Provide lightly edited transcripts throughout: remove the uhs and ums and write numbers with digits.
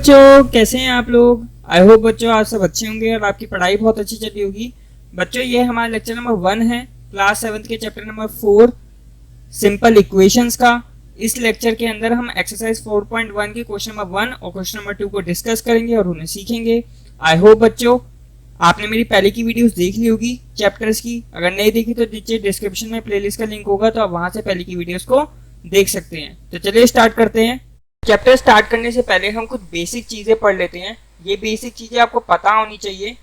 बच्चों, कैसे हैं आप लोग। आई होप बच्चों आप सब अच्छे होंगे और आपकी पढ़ाई बहुत अच्छी चली होगी। बच्चों, ये हमारा लेक्चर नंबर 1 है, क्लास 7 के चैप्टर नंबर 4 सिंपल इक्वेशंस का। इस लेक्चर के अंदर हम एक्सरसाइज 4.1 के क्वेश्चन नंबर 1 और क्वेश्चन नंबर 2 को डिस्कस करेंगे और उन्हें सीखेंगे। आई होप बच्चों आपने मेरी पहले की वीडियोस देख ली होगी चैप्टर्स की। अगर नहीं देखी तो नीचे डिस्क्रिप्शन में प्लेलिस्ट का लिंक होगा, तो आप वहां से पहले की वीडियोस को देख सकते हैं। तो चलिए स्टार्ट करते हैं। चैप्टर स्टार्ट करने से पहले हम कुछ बेसिक चीजें पढ़ लेते हैं। ये बेसिक चीजें आपको पता होनी चाहिए,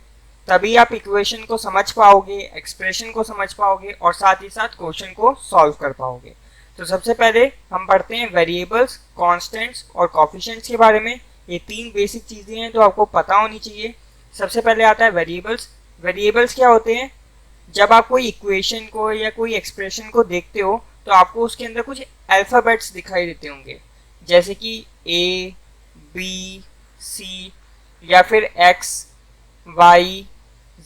तभी आप इक्वेशन को समझ पाओगे, एक्सप्रेशन को समझ पाओगे और साथ ही साथ क्वेश्चन को सॉल्व कर पाओगे। तो सबसे पहले हम पढ़ते हैं वेरिएबल्स, कांस्टेंट्स और कोफिशिएंट्स के बारे में। ये तीन बेसिक चीजें हैं जो आपको पता होनी चाहिए। सबसे पहले आता है वेरिएबल्स। वेरिएबल्स क्या होते हैं? जब आप कोई इक्वेशन को या कोई एक्सप्रेशन को देखते हो तो आपको उसके अंदर कुछ अल्फाबेट्स दिखाई देते होंगे, जैसे कि ए, बी, सी या फिर एक्स, वाई,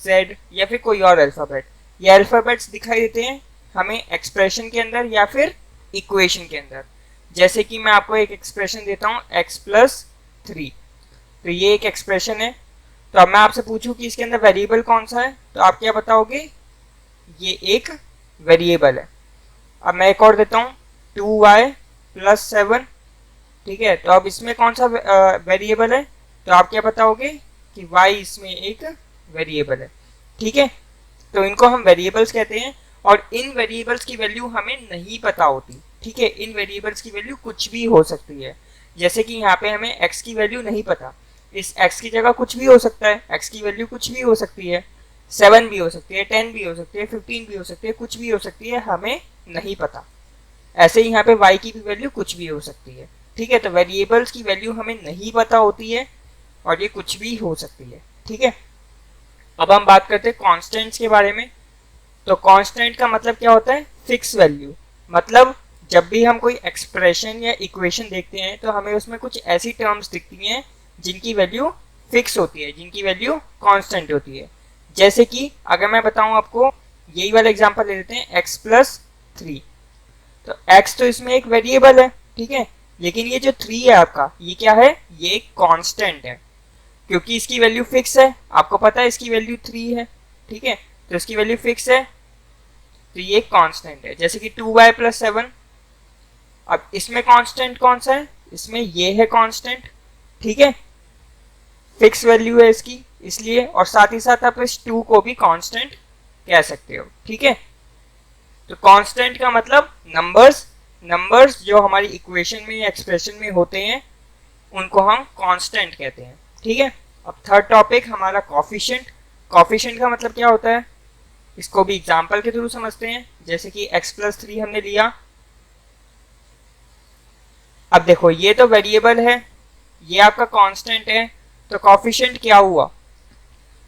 जेड या फिर कोई और अल्फाबेट। ये अल्फाबेट्स दिखाई देते हैं हमें एक्सप्रेशन के अंदर या फिर इक्वेशन के अंदर। जैसे कि मैं आपको एक एक्सप्रेशन देता हूँ x+3, तो ये एक एक्सप्रेशन है। तो अब मैं आपसे पूछूं कि इसके अंदर वेरिएबल कौन सा है, तो आप क्या बताओगे? ये एक वेरिएबल है। अब मैं एक और देता हूँ 2y+7, ठीक है। तो अब इसमें कौन सा वेरिएबल है, तो आप क्या बताओगे कि y इसमें एक वेरिएबल है, ठीक है। तो इनको हम वेरिएबल्स कहते हैं और इन वेरिएबल्स की वैल्यू हमें नहीं पता होती, ठीक है। इन वेरिएबल्स की वैल्यू कुछ भी हो सकती है। जैसे कि यहाँ पे हमें x की वैल्यू नहीं पता, इस x की जगह कुछ भी हो सकता है। x की वैल्यू कुछ भी हो सकती है, 7 भी हो सकती है, 10 भी हो सकती है, 15 भी हो सकती है, कुछ भी हो सकती है, हमें नहीं पता। ऐसे ही यहाँ पे y की भी वैल्यू कुछ भी हो सकती है, ठीक है। तो वेरिएबल्स की वैल्यू हमें नहीं पता होती है और ये कुछ भी हो सकती है, ठीक है। अब हम बात करते हैं कांस्टेंट्स के बारे में। तो कांस्टेंट का मतलब क्या होता है? Fix value. मतलब जब भी हम कोई एक्सप्रेशन या इक्वेशन देखते हैं तो हमें उसमें कुछ ऐसी टर्म्स दिखती हैं जिनकी वैल्यू फिक्स होती है, जिनकी वैल्यू कांस्टेंट होती है। जैसे कि अगर मैं बताऊं आपको, यही वाला एग्जांपल ले लेते हैं x+3। तो x तो इसमें एक वेरिएबल है, ठीक है, लेकिन ये जो 3 है आपका, ये क्या है? ये एक कांस्टेंट है, क्योंकि इसकी वैल्यू फिक्स है। आपको पता है इसकी वैल्यू 3 है, ठीक है, तो इसकी वैल्यू फिक्स है, तो ये एक कांस्टेंट है। जैसे कि 2y+7, अब इसमें कांस्टेंट कौन सा है? इसमें ये है कांस्टेंट, ठीक है, फिक्स वैल्यू है इसकी इसलिए, और साथ ही साथ आप इस 2 को भी कांस्टेंट कह सकते हो, ठीक है। तो कांस्टेंट का मतलब नंबर्स जो हमारी इक्वेशन में या एक्सप्रेशन में होते हैं उनको हम कांस्टेंट कहते हैं, ठीक है। अब थर्ड टॉपिक हमारा कोफिशिएंट। कोफिशिएंट का मतलब क्या होता है, इसको भी एग्जांपल के थ्रू समझते हैं। जैसे कि x+3 हमने लिया। अब देखो ये तो वेरिएबल है, ये आपका कांस्टेंट है, तो कोफिशिएंट क्या हुआ?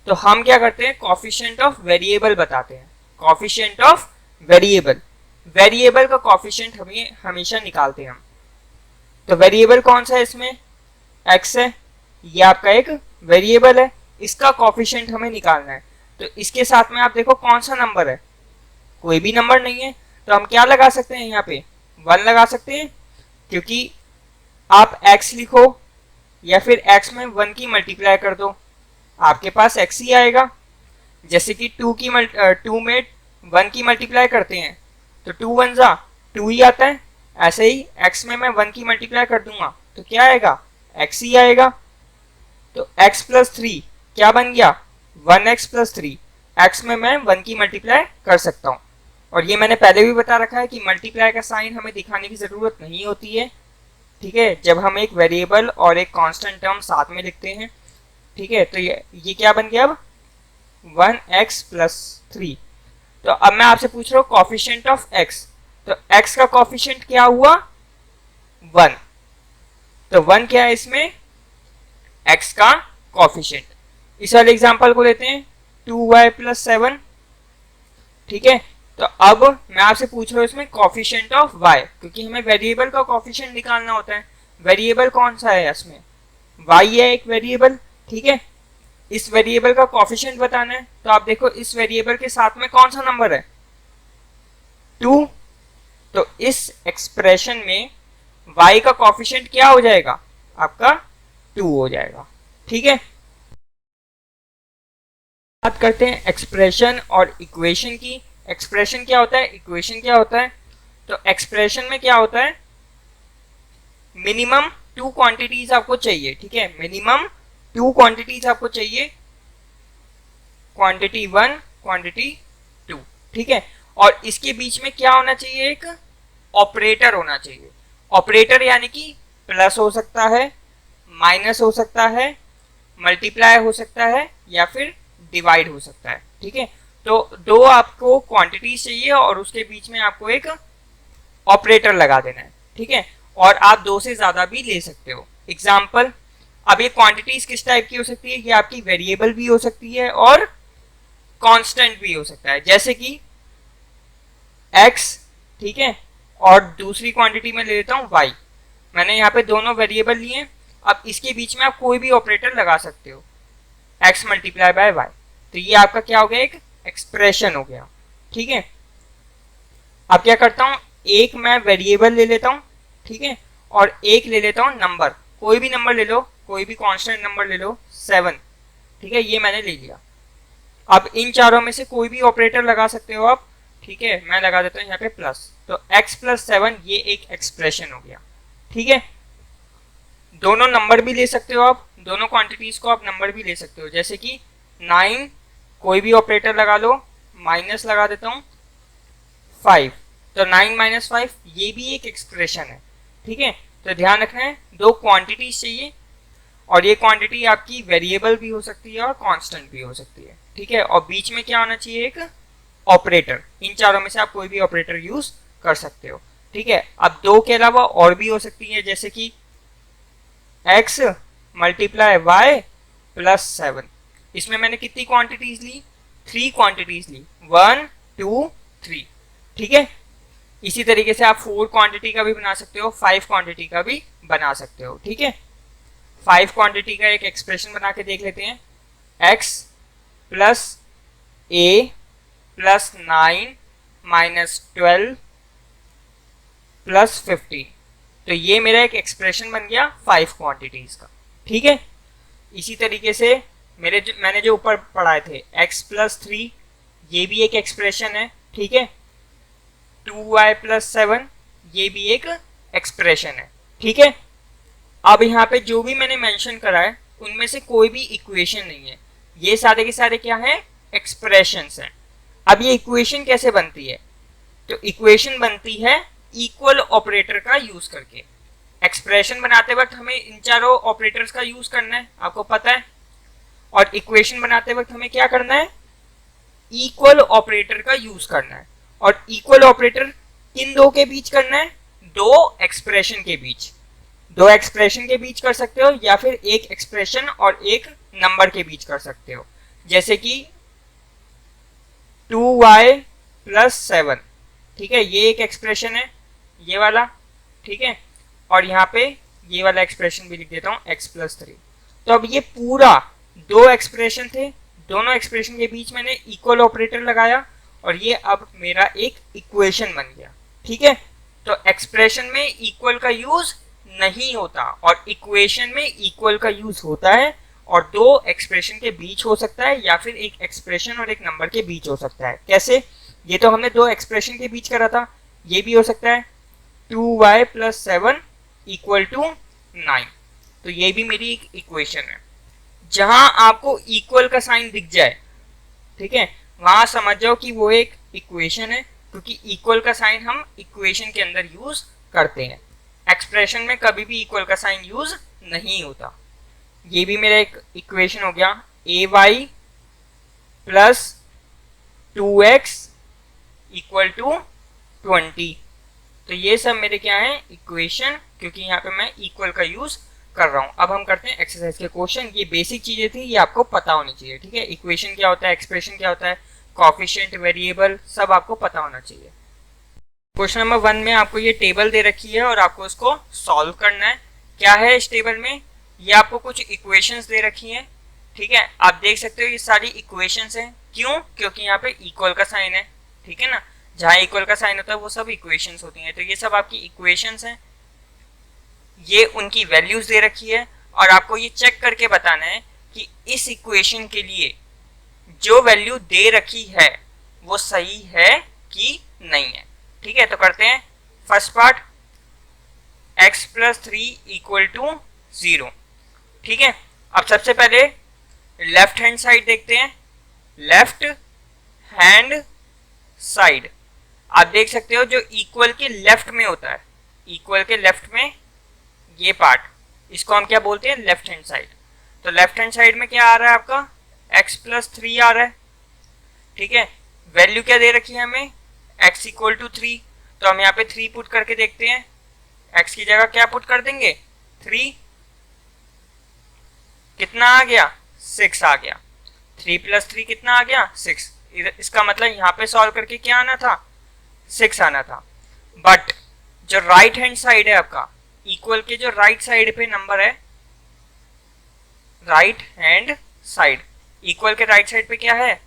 तो हम क्या करते हैं? कोफिशिएंट ऑफ वेरिएबल बताते हैं। कोफिशिएंट ऑफ वेरिएबल, वेरिएबल का कोफिशिएंट हमें हमेशा निकालते हैं हम। तो वेरिएबल कौन सा है इसमें? x है, ये आपका एक वेरिएबल है, इसका कोफिशिएंट हमें निकालना है। तो इसके साथ में आप देखो कौन सा नंबर है? कोई भी नंबर नहीं है, तो हम क्या लगा सकते हैं? यहाँ पे 1 लगा सकते हैं, क्योंकि आप x लिखो या फिर x में 1 की मल्टीप्लाई कर दो, आपके पास x ही आएगा। जैसे कि 2 में 1 की मल्टीप्लाई करते हैं तो 2 1 जा 2 ही आता है। ऐसे ही x में मैं 1 की मल्टीप्लाई कर दूंगा तो क्या आएगा? x ही आएगा। तो x+3 क्या बन गया? 1x+3। x में मैं 1 की मल्टीप्लाई कर सकता हूँ, और ये मैंने पहले भी बता रखा है कि मल्टीप्लाई का साइन हमें दिखाने की जरूरत नहीं होती है, ठीक है, जब हम एक वेरिएबल और एक कांस्टेंट टर्म साथ में लिखते हैं, ठीक है। तो ये क्या बन गया? अब 1x+3। तो अब मैं आपसे पूछ रहा हूँ कोफिशिएंट ऑफ x, तो x का कोफिशिएंट क्या हुआ? 1। तो 1 क्या है इसमें? x का कोफिशिएंट। इस वाले एग्जांपल को लेते हैं 2y+7, ठीक है। तो अब मैं आपसे पूछ रहा हूँ इसमें कोफिशिएंट ऑफ y, क्योंकि हमें वेरिएबल का कोफिशिएंट निकालना होता है। वेरिएबल कौन सा है इसमें? y है एक वेरिएबल, ठीक है। इस वेरिएबल का कोफिशिएंट बताना है, तो आप देखो इस वेरिएबल के साथ में कौन सा नंबर है? 2। तो इस एक्सप्रेशन में y का कोफिशिएंट क्या हो जाएगा? आपका 2 हो जाएगा। ठीक है, बात करते हैं एक्सप्रेशन और इक्वेशन की। एक्सप्रेशन क्या होता है, इक्वेशन क्या होता है। तो एक्सप्रेशन में क्या होता है, मिनिमम 2 क्वांटिटीज आपको चाहिए। ठीक है, मिनिमम 2 क्वांटिटीज आपको चाहिए, क्वांटिटी 1, क्वांटिटी 2। ठीक है, और इसके बीच में क्या होना चाहिए, एक ऑपरेटर होना चाहिए। ऑपरेटर यानी कि प्लस हो सकता है, माइनस हो सकता है, मल्टीप्लाई हो सकता है, या फिर डिवाइड हो सकता है। ठीक है, तो 2 आपको क्वांटिटीज चाहिए और उसके बीच में आपको एक ऑपरेटर लगा देना है। ठीक है, और आप 2 से ज्यादा भी ले सकते हो। एग्जाम्पल, अब ये क्वांटिटीज किस टाइप की हो सकती है, ये आपकी वेरिएबल भी हो सकती है और कांस्टेंट भी हो सकता है, जैसे कि x। ठीक है, और दूसरी क्वांटिटी में ले लेता हूं y। मैंने यहाँ पे दोनों वेरिएबल लिए। अब इसके बीच में आप कोई भी ऑपरेटर लगा सकते हो, x मल्टीप्लाई बाय y। तो ये आपका क्या हो गया, एक एक्सप्रेशन हो गया। ठीक है, अब क्या करता हूं, एक मैं वेरिएबल ले लेता हूं, ठीक है, और एक ले लेता हूं नंबर, कोई भी नंबर ले लो, कोई भी कांस्टेंट नंबर ले लो, 7। ठीक है, ये मैंने ले लिया। अब इन चारों में से कोई भी ऑपरेटर लगा सकते हो आप। ठीक है, मैं लगा देता हूं यहाँ पे प्लस, तो x प्लस 7 ये एक एक्सप्रेशन हो गया। ठीक है, दोनों नंबर भी ले सकते हो आप, दोनों क्वांटिटीज को आप नंबर भी ले सकते हो, जैसे कि 9, कोई भी ऑपरेटर लगा लो, माइनस लगा देता हूं 5, तो 9 माइनस 5 ये भी एक एक्सप्रेशन है। ठीक है, तो ध्यान रखना है, 2 क्वांटिटीज चाहिए, और ये क्वांटिटी आपकी वेरिएबल भी हो सकती है और कांस्टेंट भी हो सकती है। ठीक है, और बीच में क्या होना चाहिए, एक ऑपरेटर। इन चारों में से आप कोई भी ऑपरेटर यूज कर सकते हो। ठीक है, अब 2 के अलावा और भी हो सकती है, जैसे कि x मल्टीप्लाई y प्लस 7। इसमें मैंने कितनी क्वांटिटीज ली, 3 क्वांटिटीज ली, 1 2 3। ठीक है, इसी तरीके से आप 4 क्वांटिटी का भी बना सकते हो, 5 क्वांटिटी का भी बना सकते हो। ठीक है, 5 क्वांटिटी का एक एक्सप्रेशन बना के देख लेते हैं, x plus a plus 9 minus 12 plus 15। तो ये मेरा एक एक्सप्रेशन बन गया 5 क्वांटिटीज का। ठीक है, इसी तरीके से मैंने जो ऊपर पढ़ाए थे x प्लस 3, ये भी एक एक्सप्रेशन है। ठीक है, 2y प्लस 7 ये भी एक एक्सप्रेशन है। ठीक है, अब यहाँ पे जो भी मैंने मेंशन करा है उनमें से कोई भी इक्वेशन नहीं है, ये सारे के सारे क्या है, एक्सप्रेशंस हैं। अब ये इक्वेशन कैसे बनती है, तो इक्वेशन बनती है इक्वल ऑपरेटर का यूज करके। एक्सप्रेशन बनाते वक्त हमें इन चारों ऑपरेटर्स का यूज करना है, आपको पता है, और इक्वेशन बनाते वक्त हमें क्या करना है, इक्वल ऑपरेटर का यूज करना है। और इक्वल ऑपरेटर किन 2 के बीच करना है, 2 एक्सप्रेशन के बीच। 2 एक्सप्रेशन के बीच कर सकते हो, या फिर एक एक्सप्रेशन और एक नंबर के बीच कर सकते हो, जैसे कि 2y प्लस 7। ठीक है, ये एक एक्सप्रेशन है, ये वाला। ठीक है, और यहाँ पे ये वाला एक्सप्रेशन भी लिख देता हूँ, x प्लस 3। तो अब ये पूरा 2 एक्सप्रेशन थे, दोनों एक्सप्रेशन के बीच मैंने इक्वल ऑपरेटर लगाया, और ये अब मेरा एक इक्वेशन बन गया। ठीक है, तो एक्सप्रेशन में इक्वल का यूज नहीं होता और इक्वेशन में इक्वल का यूज होता है, और 2 एक्सप्रेशन के बीच हो सकता है, या फिर एक एक्सप्रेशन और एक नंबर के बीच हो सकता है। कैसे, ये तो हमने 2 एक्सप्रेशन के बीच करा था, ये भी हो सकता है 2y प्लस 7 इक्वल टू 9। तो ये भी मेरी एक इक्वेशन है। जहां आपको इक्वल का साइन दिख जाए, ठीक है, वहां समझ जाओ कि वो एक इक्वेशन है, क्योंकि इक्वल का साइन हम इक्वेशन के अंदर यूज करते हैं। एक्सप्रेशन में कभी भी इक्वल का साइन यूज नहीं होता। ये भी मेरा एक इक्वेशन हो गया, ay plus 2x equal to 20। तो ये सब मेरे क्या है, इक्वेशन, क्योंकि यहाँ पे मैं इक्वल का यूज कर रहा हूँ। अब हम करते हैं एक्सरसाइज के क्वेश्चन। ये बेसिक चीजें थी, ये आपको पता होनी चाहिए। ठीक है, इक्वेशन क्या होता है, एक्सप्रेशन क्या होता है, कोएफिशिएंट, वेरिएबल, सब आपको पता होना चाहिए। क्वेश्चन नंबर 1 में आपको ये टेबल दे रखी है और आपको इसको सॉल्व करना है। क्या है इस टेबल में, ये आपको कुछ इक्वेशंस दे रखी हैं। ठीक है, आप देख सकते हो ये सारी इक्वेशंस हैं। क्यों, क्योंकि यहाँ पे इक्वल का साइन है। ठीक है ना, जहाँ इक्वल का साइन होता है वो सब इक्वेशंस होती हैं। तो ये सब आपकी इक्वेशंस हैं, ये उनकी वैल्यूज दे रखी है। और आपको ये चेक करके बताना है कि इस इक्वेशन के लिए जो वैल्यू दे रखी है वो सही है कि नहीं है। ठीक है, तो करते हैं first part, x plus 3 equal to 0। ठीक है, अब सबसे पहले लेफ्ट हैंड साइड देखते हैं। लेफ्ट हैंड साइड आप देख सकते हो जो इक्वल के लेफ्ट में होता है, इक्वल के लेफ्ट में ये पार्ट, इसको हम क्या बोलते हैं, लेफ्ट हैंड साइड। तो लेफ्ट हैंड साइड में क्या आ रहा है आपका, x प्लस 3 आ रहा है। ठीक है, वैल्यू क्या दे रखी है हमें, x इक्वल टू 3। तो हम यहाँ पे 3 पुट करके देखते हैं, x की जगह क्या पुट कर देंगे, 3, कितना आ गया, 6 आ गया। 3 प्लस 3 कितना आ गया, 6। इसका मतलब यहाँ पे सॉल्व करके क्या आना था, 6 आना था। बट जो राइट हैंड साइड है आपका, इक्वल के जो राइट साइड पे नंबर है, राइट हैंड साइड, इक्वल के राइट साइड पे क्या है,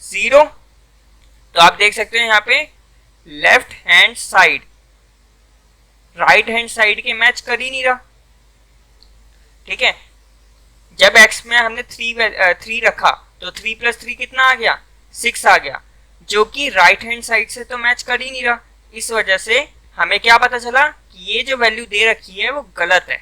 0। तो आप देख सकते हैं यहाँ पे left hand side right hand side के मैच कर ही नहीं रहा। ठीक है, जब x में हमने 3 रखा तो 3 प्लस 3 कितना आ गया, 6 आ गया, जो कि राइट हैंड साइड से तो मैच कर ही नहीं रहा। इस वजह से हमें क्या पता चला कि ये जो वैल्यू दे रखी है वो गलत है।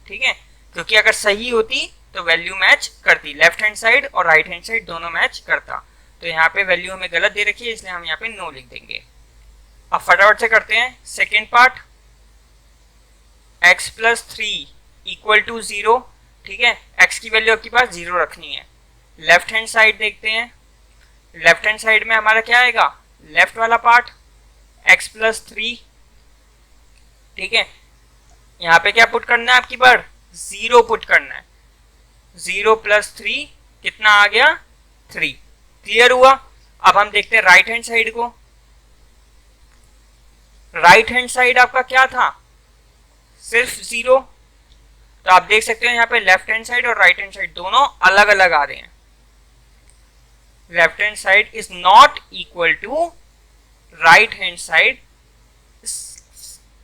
ठीक है, क्योंकि अगर सही होती तो वैल्यू मैच करती, लेफ्ट हैंड साइड और राइट हैंड साइड दोनों मैच करता। तो यहाँ पे वैल्यू हमें गलत दे रखी है, इसलिए हम यहाँ पे नो लिख देंगे। अब फटाफट से करते हैं second part, x plus 3 equal to 0। ठीक है, x की वैल्यू आपके पास 0 रखनी है। लेफ्ट हैंड साइड देखते हैं, लेफ्ट हैंड साइड में हमारा क्या आएगा, लेफ्ट वाला पार्ट x प्लस 3। ठीक है, यहाँ पे क्या पुट करना है आपकी बार, 0 पुट करना है। 0 प्लस 3 कितना आ गया, 3। क्लियर हुआ। अब हम देखते हैं राइट हैंड साइड को। राइट हैंड साइड आपका क्या था, सिर्फ 0। तो आप देख सकते हैं यहाँ पे लेफ्ट हैंड साइड और राइट हैंड साइड दोनों अलग अलग आ रहे हैं। Left hand side is not equal to right hand side.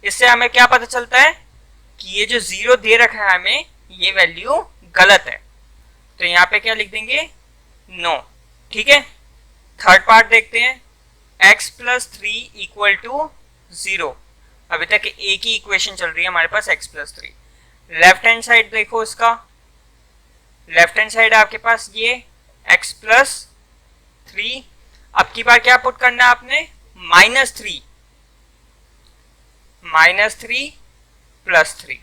इससे हमें क्या पता चलता है कि ये जो 0 दे रखा है हमें, ये वैल्यू गलत है। तो यहाँ पे क्या लिख देंगे, नो। ठीक है, थर्ड पार्ट देखते हैं, x प्लस 3 इक्वल टू 0। अभी तक एक ही इक्वेशन चल रही है हमारे पास, x plus 3। Left hand side देखो इसका, लेफ्ट हैंड साइड आपके पास ये x प्लस 3। अब की बार क्या पुट करना है आपने, -3, -3 प्लस 3।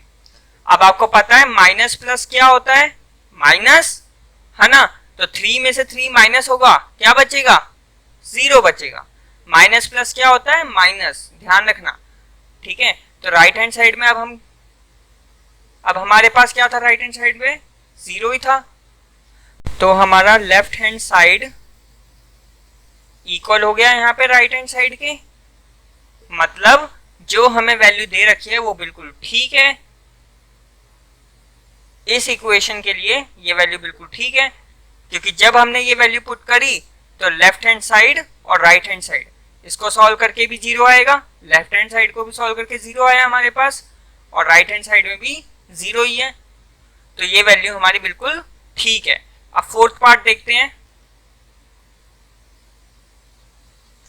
अब आपको पता है माइनस प्लस क्या होता है, माइनस, है ना। तो 3 में से 3 माइनस होगा, क्या बचेगा, 0 बचेगा। माइनस प्लस क्या होता है, माइनस, ध्यान रखना। ठीक है, तो राइट हैंड साइड में अब हमारे पास क्या था, राइट हैंड साइड में 0 ही था। तो हमारा लेफ्ट हैंड साइड इक्वल हो गया यहाँ पे राइट हैंड साइड के, मतलब जो हमें वैल्यू दे रखी है वो बिल्कुल ठीक है। इस इक्वेशन के लिए ये वैल्यू बिल्कुल ठीक है, क्योंकि जब हमने ये वैल्यू पुट करी तो लेफ्ट हैंड साइड और राइट हैंड साइड, इसको सॉल्व करके भी 0 आएगा, लेफ्ट हैंड साइड को भी सॉल्व करके 0 आया हमारे पास, और राइट हैंड साइड में भी 0 ही है। तो ये वैल्यू हमारी बिल्कुल ठीक है। अब फोर्थ पार्ट देखते हैं।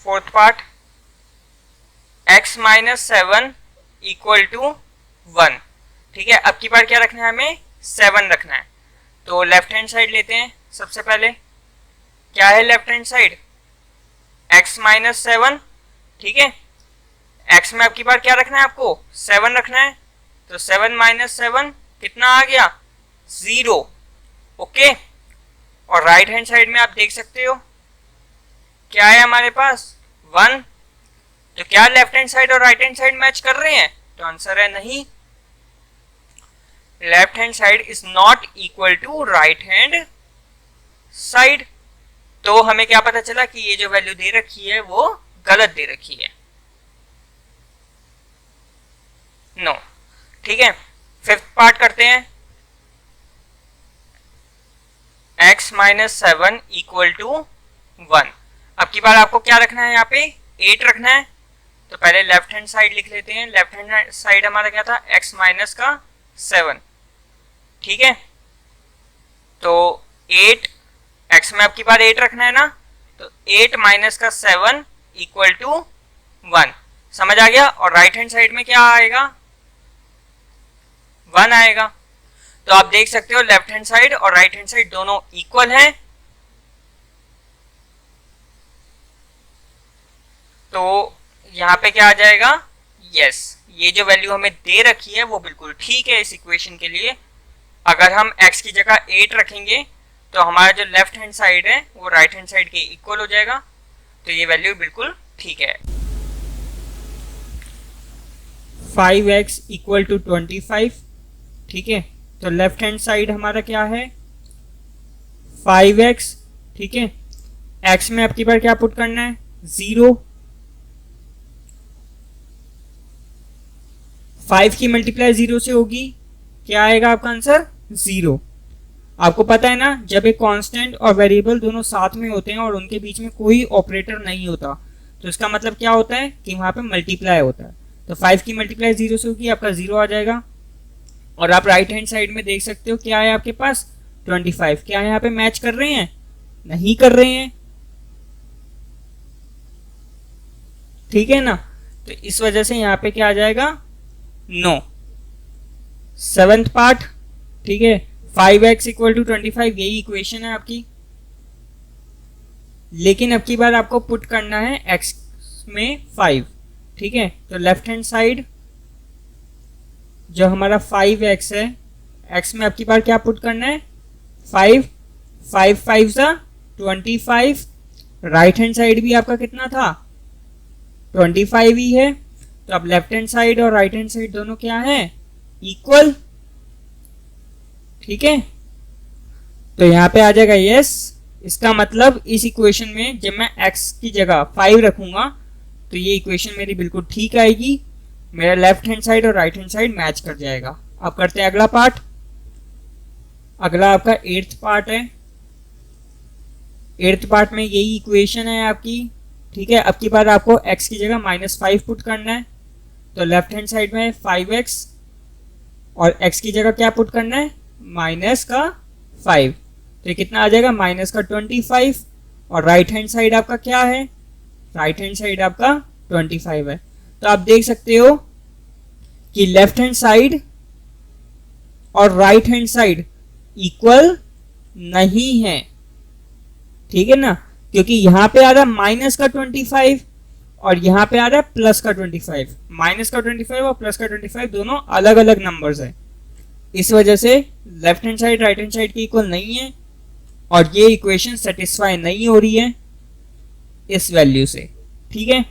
Fourth part, x minus 7 equal to 1। ठीक है, अब की बार क्या रखना है हमें, 7 रखना है। तो लेफ्ट हैंड साइड लेते हैं। सबसे पहले क्या है left hand side, x minus 7। ठीक है, x में अब की बार क्या रखना है आपको, 7 रखना है। तो 7 माइनस 7 कितना आ गया, 0। ओके, और राइट हैंड साइड में आप देख सकते हो क्या है हमारे पास, 1। तो क्या लेफ्ट हैंड साइड और राइट हैंड साइड मैच कर रहे हैं, तो आंसर है नहीं। Left hand side is not equal to right hand side. तो हमें क्या पता चला कि ये जो वैल्यू दे रखी है वो गलत दे रखी है, नो। ठीक है, फिफ्थ पार्ट करते हैं, x माइनस 7 इक्वल टू 1। अब की बार आपको क्या रखना है, यहाँ पे 8 रखना है। तो पहले लेफ्ट हैंड साइड लिख लेते हैं। लेफ्ट हैंड साइड हमारा क्या था, x माइनस का 7। ठीक है, तो 8 x में आपकी बार 8 रखना है ना, तो 8 माइनस का 7 इक्वल टू 1, समझ आ गया। और राइट हैंड साइड में क्या आएगा, 1 आएगा। तो आप देख सकते हो लेफ्ट हैंड साइड और राइट हैंड साइड दोनों इक्वल हैं। तो यहां पे क्या आ जाएगा, यस, ये जो वैल्यू हमें दे रखी है वो बिल्कुल ठीक है इस इक्वेशन के लिए। अगर हम x की जगह 8 रखेंगे तो हमारा जो लेफ्ट हैंड साइड है वो राइट हैंड साइड के इक्वल हो जाएगा। तो ये वैल्यू बिल्कुल ठीक है। 5x इक्वल टू 25, ठीक है, तो लेफ्ट हैंड साइड हमारा क्या है 5x, ठीक है। x में आपकी बार क्या पुट करना है, 0। 5 की मल्टीप्लाई 0 से होगी, क्या आएगा आपका आंसर, 0। आपको पता है ना, जब एक कांस्टेंट और वेरिएबल दोनों साथ में होते हैं और उनके बीच में कोई ऑपरेटर नहीं होता तो इसका मतलब क्या होता है कि वहां पे मल्टीप्लाई होता है। तो 5 की मल्टीप्लाई 0 से होगी, आपका 0 आ जाएगा। और आप राइट हैंड साइड में देख सकते हो क्या है आपके पास 25। क्या यहाँ पे मैच कर रहे हैं, नहीं कर रहे हैं, ठीक है ना। तो इस वजह से यहाँ पे क्या आ जाएगा, नो। 7th पार्ट, ठीक है, 5x इक्वल टू 25, यही इक्वेशन है आपकी। लेकिन अब की बार आपको पुट करना है x में 5, ठीक है। तो लेफ्ट हैंड साइड जो हमारा 5x है, x में अब की बार क्या पुट करना है 5, 5 5 सा 25। राइट हैंड साइड भी आपका कितना था 25 ही है। तो अब लेफ्ट हैंड साइड और राइट हैंड साइड दोनों क्या है, इक्वल, ठीक है। तो यहां पे आ जाएगा यस। इसका मतलब इस इक्वेशन में जब मैं x की जगह 5 रखूंगा तो ये इक्वेशन मेरी बिल्कुल ठीक आएगी, मेरा लेफ्ट हैंड साइड और राइट हैंड साइड मैच कर जाएगा। अब करते हैं अगला पार्ट। अगला आपका 8th पार्ट है। 8th पार्ट में यही इक्वेशन है आपकी, ठीक है। अब की बार आपको x की जगह -5 पुट करना है। तो लेफ्ट हैंड साइड में 5x और x की जगह क्या पुट करना है -5। तो ये कितना आ जाएगा -25। और राइट हैंड साइड आपका क्या है, राइट हैंड साइड आपका 25 है। तो आप देख सकते हो कि लेफ्ट हैंड साइड और राइट हैंड साइड इक्वल नहीं है, ठीक है ना, क्योंकि यहां पे आ रहा माइनस का 25 और यहां पे आ रहा है प्लस का 25। माइनस का 25 और प्लस का 25 दोनों अलग अलग नंबर्स है। इस वजह से left hand side right hand side के इक्वल नहीं है और ये इक्वेशन सेटिस्फाई नहीं हो रही है इस वैल्यू से, ठीक है।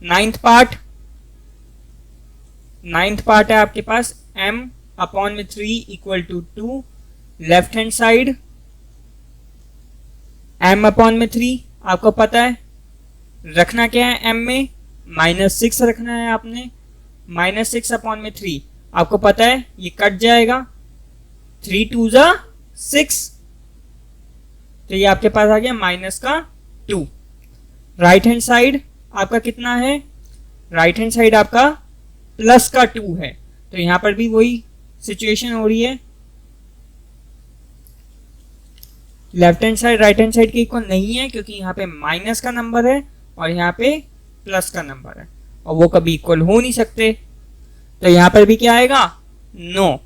9th पार्ट, 9th पार्ट है आपके पास m/3 equal to 2। Left hand side m/3 आपको पता है रखना क्या है, m में -6 रखना है आपने। -6/3 आपको पता है ये कट जाएगा, 3 2 जा 6, तो ये आपके पास आ गया -2। राइट हैंड साइड आपका कितना है, राइट हैंड साइड आपका +2 है। तो यहां पर भी वही सिचुएशन हो रही है, left hand side right hand side के इक्वल नहीं है क्योंकि यहाँ पे माइनस का नंबर है और यहाँ पे प्लस का नंबर है और वो कभी इक्वल हो नहीं सकते। तो यहाँ पर भी क्या आएगा, नो,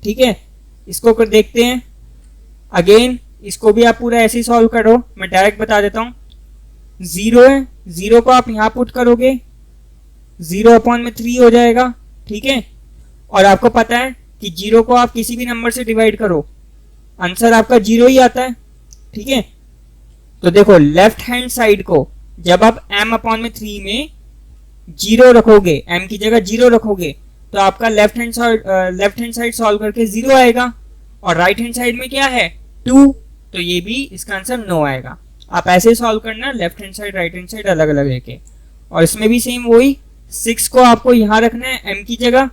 ठीक है। इसको कर देखते हैं अगेन, इसको भी आप पूरा ऐसे ही सॉल्व करो, मैं डायरेक्ट बता देता हूँ। 0 है, 0 को आप यहाँ पुट करोगे 0/3 हो जाएगा, ठीक है। और आपको पता है कि 0 को आप किसी भी नंबर से डिवाइड करो आंसर आपका 0 ही आता है, ठीक है। तो देखो लेफ्ट हैंड साइड को जब आप m/3 में 0 रखोगे, m की जगह 0 रखोगे तो आपका लेफ्ट हैंड साइड सॉल्व करके 0 आएगा और राइट हैंड साइड में क्या है 2, तो ये भी इसका आंसर 9 आएगा। आप ऐसे सॉल्व करना, left hand side right hand side अलग अलग लेके। और इसमें भी सेम वही, 6 को आपको यहां रखना है m की जगह।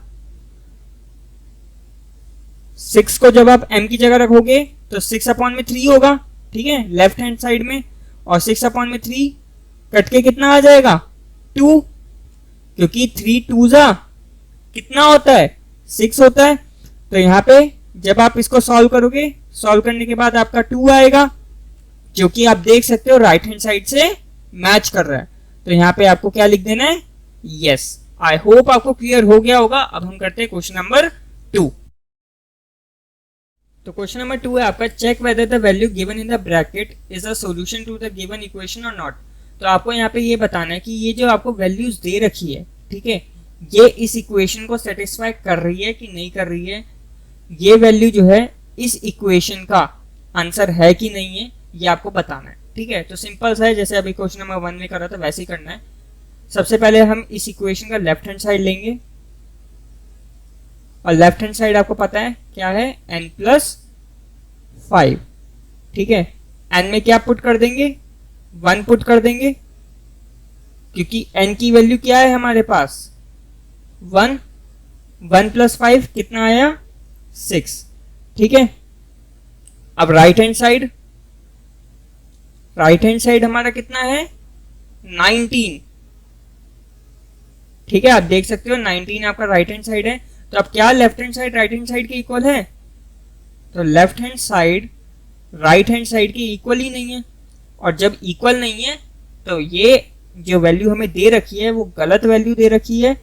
6 को जब आप m की जगह रखोगे तो 6/3 होगा, ठीक है, लेफ्ट हैंड साइड में। और 6/3 कट के कितना आ जाएगा 2, क्योंकि 3 2 जा कितना होता है 6 होता है। तो यहाँ पे जब आप इसको सॉल्व करोगे, सॉल्व करने के बाद आपका 2 आएगा, जो कि आप देख सकते हो राइट हैंड साइड से मैच कर रहा है। तो यहाँ पे आपको क्या लिख देना है, यस। आई होप आपको क्लियर हो गया होगा। अब हम करते हैं क्वेश्चन नंबर 2। तो क्वेश्चन नंबर 2 है आपका, check whether the value given in the bracket is a solution to the given equation और नॉट। तो आपको यहाँ पे ये बताना है कि ये जो आपको वैल्यूज दे रखी है, ठीक है, ये इस इक्वेशन को सेटिस्फाई कर रही है कि नहीं कर रही है। ये वैल्यू जो है इस इक्वेशन का आंसर है कि नहीं है, ये आपको बताना है, ठीक है। तो सिंपल सा है, जैसे अभी क्वेश्चन नंबर 1 में करा था वैसे ही करना है। सबसे पहले हम इस इक्वेशन का लेफ्ट हैंड साइड लेंगे, और लेफ्ट हैंड साइड आपको पता है क्या है, n+5, ठीक है। n में क्या पुट कर देंगे, 1 पुट कर देंगे, क्योंकि n की वैल्यू क्या है हमारे पास, 1। 1 + 5 कितना आया, 6, ठीक है। अब राइट हैंड साइड हमारा कितना है, 19, ठीक है। आप देख सकते हो 19 आपका राइट हैंड साइड है। तो अब क्या left hand side right hand side के इक्वल है, तो left hand side right hand side के इक्वल ही नहीं है। और जब इक्वल नहीं है तो ये जो वैल्यू हमें दे रखी है वो गलत वैल्यू दे रखी है,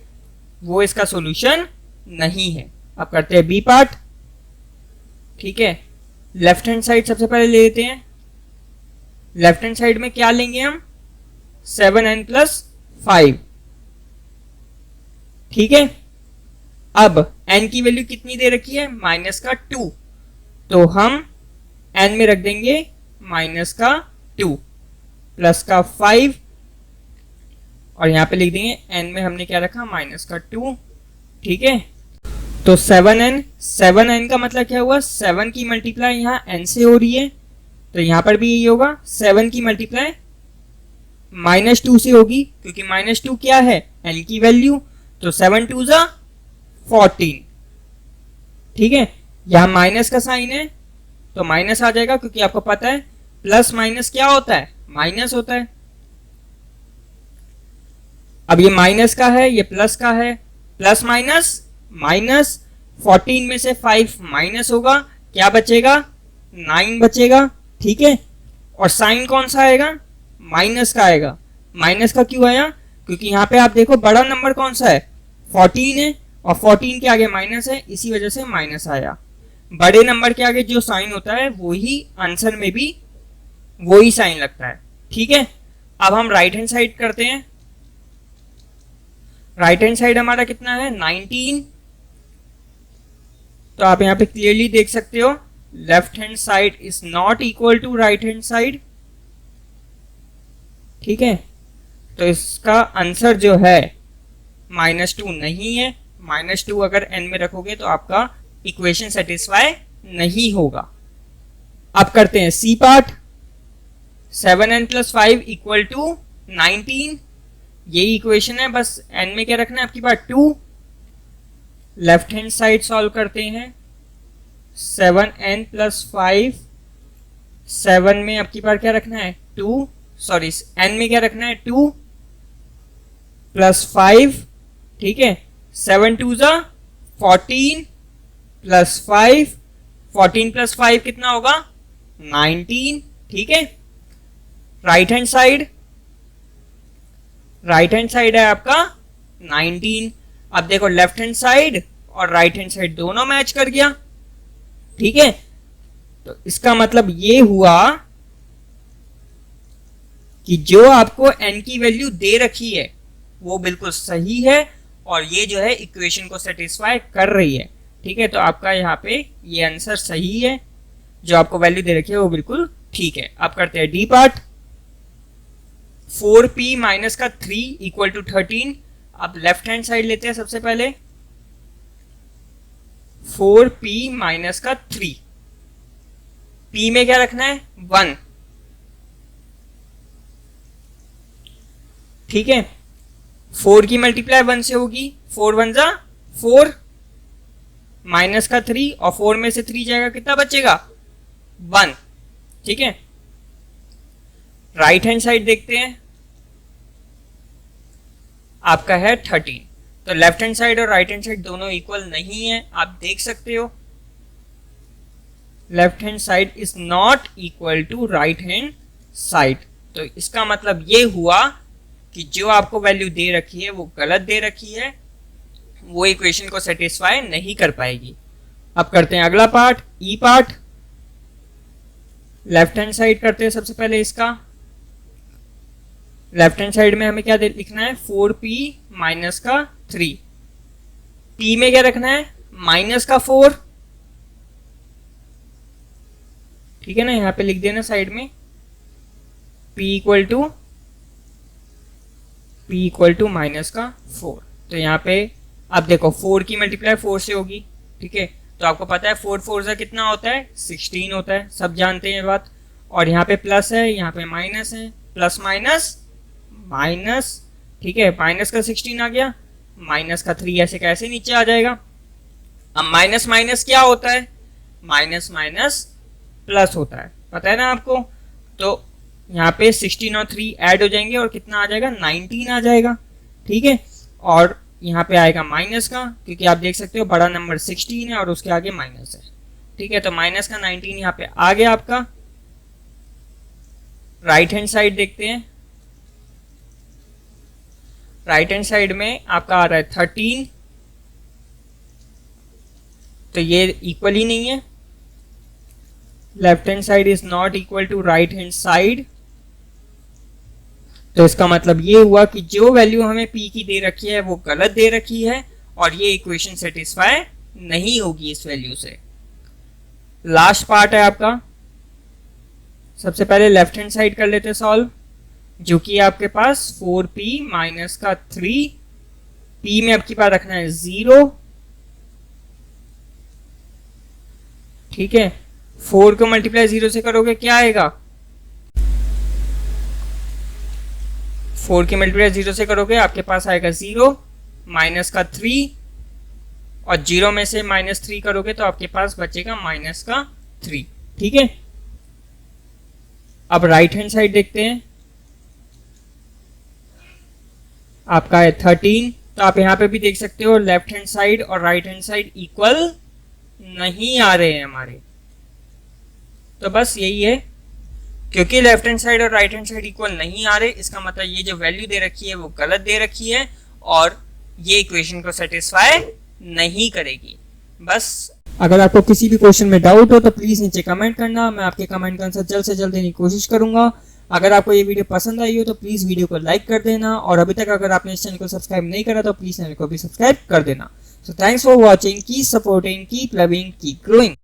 वो इसका सॉल्यूशन नहीं है। अब करते हैं बी पार्ट, ठीक है। लेफ्ट हैंड साइड सबसे पहले ले लेते हैं। लेफ्ट हैंड साइड में क्या लेंगे हम, 7n+5, ठीक है। अब n की वैल्यू कितनी दे रखी है, -2, तो हम n में रख देंगे -2 +5, और यहां पे लिख देंगे n में हमने क्या रखा, -2, ठीक है। तो 7n का मतलब क्या हुआ, 7 की मल्टीप्लाई यहाँ n से हो रही है, तो यहां पर भी यही होगा, 7 की मल्टीप्लाई -2 से होगी, क्योंकि -2 क्या है, n की वैल्यू। तो 7 2 ज़ा 14, ठीक है। यहां माइनस का साइन है तो माइनस आ जाएगा, क्योंकि आपको पता है प्लस माइनस क्या होता है, माइनस होता है। अब ये माइनस का है, ये प्लस का है, प्लस माइनस माइनस, 14 में से 5 माइनस होगा, क्या बचेगा, 9 बचेगा, ठीक है। और साइन कौन सा आएगा, माइनस का आएगा। माइनस का क्यों आया, क्योंकि यहाँ पे आप देखो बड़ा नंबर कौन सा है, 14 है, और 14 के आगे माइनस है, इसी वजह से माइनस आया। बड़े नंबर के आगे जो साइन होता है वही आंसर में भी वही साइन लगता है, ठीक है। अब हम राइट हैंड साइड करते हैं। राइट हैंड साइड हमारा कितना है, 19। तो आप यहां पे क्लियरली देख सकते हो, left hand side is not equal to right hand side, ठीक है। तो इसका आंसर जो है -2 नहीं है। -2 अगर n में रखोगे तो आपका इक्वेशन सेटिस्फाई नहीं होगा। अब करते हैं सी पार्ट। 7n+5 = 19, यही इक्वेशन है, बस n में क्या रखना है आपकी बात, 2। लेफ्ट हैंड साइड सॉल्व करते हैं। 7n+5, 7 में आपकी बार क्या रखना है, 2, सॉरी n में क्या रखना है, 2 +5, ठीक है। 7 2 ज़ा 14 +5, 14 + 5 कितना होगा, 19, ठीक है। राइट हैंड साइड है आपका 19। अब देखो लेफ्ट हैंड साइड और राइट हैंड साइड दोनों मैच कर गया, ठीक है। तो इसका मतलब ये हुआ कि जो आपको n की वैल्यू दे रखी है वो बिल्कुल सही है, और ये जो है इक्वेशन को सेटिस्फाई कर रही है, ठीक है। तो आपका यहाँ पे ये आंसर सही है, जो आपको वैल्यू दे रखी है वो बिल्कुल ठीक है। अब करते हैं डी पार्ट। 4p - 3 = 13। अब लेफ्ट हैंड साइड लेते हैं सबसे पहले। 4p - 3, p में क्या रखना है, 1, ठीक है। 4 की मल्टीप्लाई 1 से होगी, 4 1 ज़ा 4, -3, और 4 में से 3 जाएगा, कितना बचेगा, 1, ठीक है। राइट हैंड साइड देखते हैं, आपका है 13। तो लेफ्ट हैंड साइड और राइट हैंड साइड दोनों इक्वल नहीं है, आप देख सकते हो, left hand side is not equal to right hand side. तो इसका मतलब ये हुआ कि जो आपको वैल्यू दे रखी है वो गलत दे रखी है, वो इक्वेशन को सेटिस्फाई नहीं कर पाएगी। अब करते हैं अगला पार्ट, ई पार्ट। लेफ्ट हैंड साइड करते हैं सबसे पहले इसका। लेफ्ट हैंड साइड में हमें क्या लिखना है, 4p माइनस का 3। p में क्या रखना है, माइनस का 4, ठीक है ना, यहां पे लिख देना साइड में p इक्वल टू माइनस का 4। तो यहाँ पे अब देखो 4 की मल्टीप्लाई 4 से होगी, ठीक है। तो आपको पता है 4 4 से कितना होता है, 16 होता है, सब जानते हैं ये बात। और यहाँ पे प्लस है, यहाँ पे माइनस है, प्लस माइनस माइनस, ठीक है, माइनस का 16 आ गया, माइनस का 3 ऐसे कैसे नीचे आ जाएगा। अब माइनस माइनस क्या होता है, माइनस माइनस प्लस होता है, पता है ना आपको। तो यहाँ पे 16 और 3 ऐड हो जाएंगे और कितना आ जाएगा, 19 आ जाएगा, ठीक है। और यहाँ पे आएगा माइनस का, क्योंकि आप देख सकते हो बड़ा नंबर 16 है और उसके आगे माइनस है, ठीक है। तो माइनस का 19 यहाँ पे आ गया आपका। राइट हैंड साइड देखते हैं। राइट हैंड साइड में आपका आ रहा है 13, तो ये इक्वल ही नहीं है। Left hand side is not equal to right hand side. तो इसका मतलब ये हुआ कि जो वैल्यू हमें p की दे रखी है वो गलत दे रखी है और ये इक्वेशन सेटिस्फाई नहीं होगी इस वैल्यू से। लास्ट पार्ट है आपका। सबसे पहले लेफ्ट हैंड साइड कर लेते सॉल्व, जो कि आपके पास 4p माइनस का 3, p में आपके पास रखना है 0, ठीक है। 4 को मल्टीप्लाई 0 से करोगे क्या आएगा, 4 की मल्टीप्लाई 0 से करोगे आपके पास आएगा 0, माइनस का 3, और 0 में से -3 करोगे तो आपके पास बचेगा माइनस का 3, ठीक है। अब राइट हैंड साइड देखते हैं। आपका है 13, तो आप यहां पे भी देख सकते हो लेफ्ट हैंड साइड और राइट हैंड साइड इक्वल नहीं आ रहे हैं हमारे। तो बस यही है, क्योंकि लेफ्ट हैंड साइड और राइट हैंड साइड इक्वल नहीं आ रहे, इसका मतलब ये जो वैल्यू दे रखी है वो गलत दे रखी है और ये इक्वेशन को सेटिस्फाई नहीं करेगी। बस अगर आपको किसी भी क्वेश्चन में डाउट हो तो प्लीज नीचे कमेंट करना, मैं आपके कमेंट का आंसर जल्द से जल्द देने की कोशिश करूंगा। अगर आपको ये वीडियो पसंद आई हो तो प्लीज वीडियो को लाइक कर देना, और अभी तक अगर आपने इस चैनल को सब्सक्राइब नहीं करा तो प्लीज चैनल को भी सब्सक्राइब कर देना। So thanks for watching, keep supporting, keep loving, keep growing.